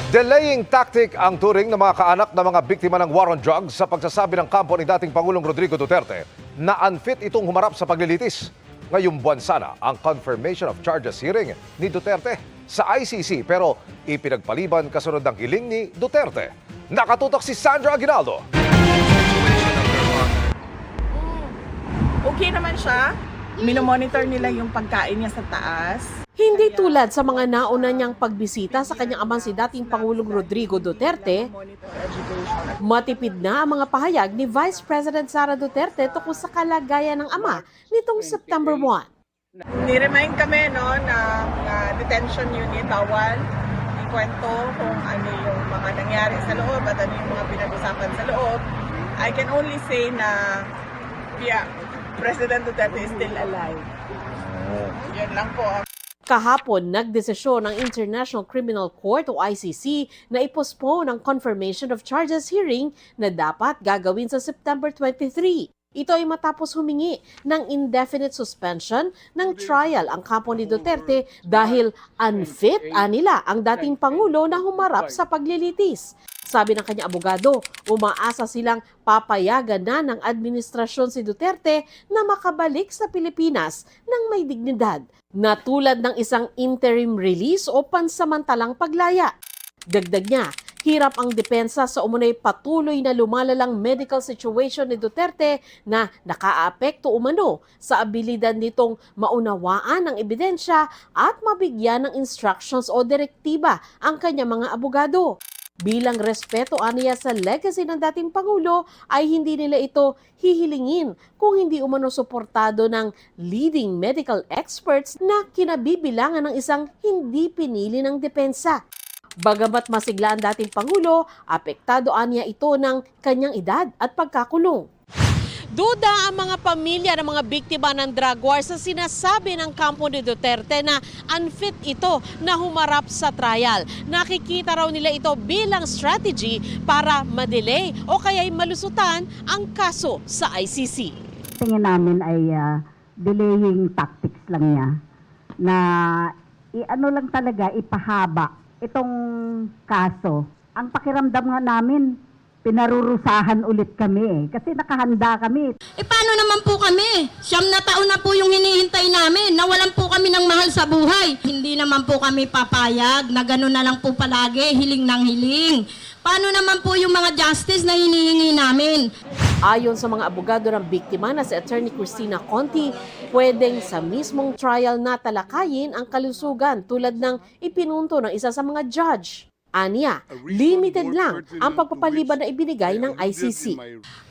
Delaying tactic ang turing ng mga kaanak ng mga biktima ng war on drugs sa pagsasabi ng kampo ni dating Pangulong Rodrigo Duterte na unfit itong humarap sa paglilitis. Ngayong buwan sana ang confirmation of charges hearing ni Duterte sa ICC pero ipinagpaliban kasunod ng hiling ni Duterte. Nakatutok si Sandra Aguinaldo. Okay naman siya. Minomonitor nila yung pagkain niya sa taas. Hindi tulad sa mga nauna niyang pagbisita sa kanyang amang si dating Pangulong Rodrigo Duterte, matipid na ang mga pahayag ni Vice President Sara Duterte tungkol sa kalagayan ng ama nitong September 1. Ni-remind kami ng detention unit, bawal ikwento kung ano yung mga nangyari sa loob at ano yung mga pinag-usapan sa loob. I can only say na President Duterte is still alive. Yan lang po. Kahapon, nagdesisyon ng International Criminal Court o ICC na i-postpone ang confirmation of charges hearing na dapat gagawin sa September 23. Ito ay matapos humingi ng indefinite suspension ng trial ang kampo ni Duterte dahil unfit nila ang dating Pangulo na humarap sa paglilitis. Sabi ng kanyang abogado, umaasa silang papayagan na ng administrasyon si Duterte na makabalik sa Pilipinas ng may dignidad, na tulad ng isang interim release o pansamantalang paglaya. Dagdag niya, hirap ang depensa sa umunay patuloy na lumalalang medical situation ni Duterte na nakaapekto umano sa abilidad nitong maunawaan ang ebidensya at mabigyan ng instructions o direktiba ang kanyang mga abogado. Bilang respeto aniya sa legacy ng dating Pangulo ay hindi nila ito hihilingin kung hindi umano suportado ng leading medical experts na kinabibilangan ng isang hindi pinili ng depensa. Bagamat masigla ang dating Pangulo, apektado aniya ito ng kanyang edad at pagkakulong. Duda ang mga pamilya ng mga biktima ng drug war sa sinasabi ng kampo ni Duterte na unfit ito na humarap sa trial. Nakikita raw nila ito bilang strategy para madelay o kaya'y malusutan ang kaso sa ICC. Tingin namin ay delaying tactics lang niya na ano lang talaga ipahaba itong kaso. Ang pakiramdam nga namin, pinarurusahan ulit kami kasi nakahanda kami. Paano naman po kami? 9 na taon na po yung hinihintay namin. Nawalan po kami ng mahal sa buhay. Hindi naman po kami papayag na gano'n na lang po palagi, hiling ng hiling. Paano naman po yung mga justice na hinihingi namin? Ayon sa mga abogado ng biktima na si Attorney Cristina Conti, pwedeng sa mismong trial na talakayin ang kalusugan tulad ng ipinunto ng isa sa mga judge. Aniya, limited lang ang pagpapaliban na ibinigay ng ICC.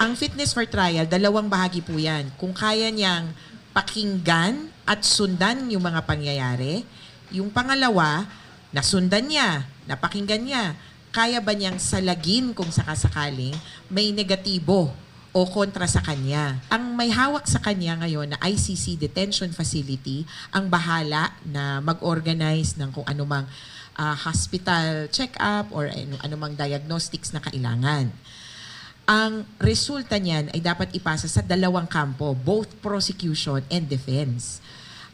Ang fitness for trial, dalawang bahagi po yan. Kung kaya niyang pakinggan at sundan yung mga pangyayari. Yung pangalawa, nasundan niya, napakinggan niya. Kaya ba niyang salagin kung sakasakaling may negatibo o kontra sa kanya. Ang may hawak sa kanya ngayon na ICC Detention Facility ang bahala na mag-organize ng kung anumang hospital check-up or anumang diagnostics na kailangan. Ang resulta niyan ay dapat ipasa sa dalawang kampo, both prosecution and defense.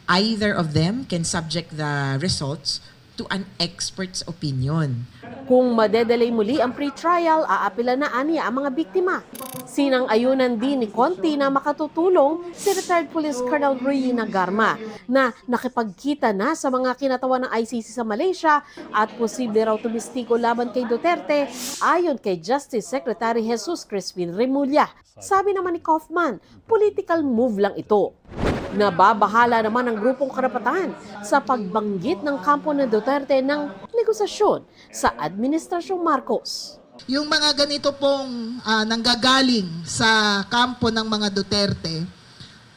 Either of them can subject the results to an expert's opinion. Kung madedelay muli ang pre-trial, aapila na aniya ang mga biktima. Sinang-ayunan din ni Conti na makatutulong si retired Police Colonel Ruina Garma na nakipagkita na sa mga kinatawan ng ICC sa Malaysia at posible raw tumistiko laban kay Duterte ayon kay Justice Secretary Jesus Crispin Remulla. Sabi naman ni Kaufman, political move lang ito. Nababahala naman ang grupong karapatan sa pagbanggit ng kampo ng Duterte ng negosasyon sa Administrasyong Marcos. Yung mga ganito pong nanggagaling sa kampo ng mga Duterte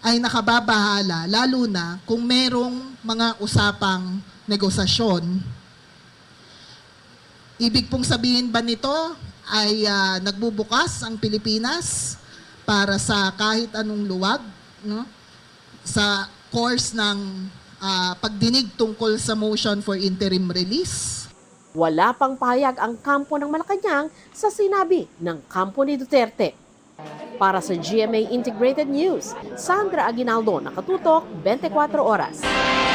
ay nakababahala, lalo na kung merong mga usapang negosasyon. Ibig pong sabihin ba nito ay nagbubukas ang Pilipinas para sa kahit anong luwag, no? Sa course ng pagdinig tungkol sa motion for interim release. Wala pang pahayag ang kampo ng Malacanang sa sinabi ng kampo ni Duterte. Para sa GMA Integrated News, Sandra Aguinaldo, nakatutok 24 oras.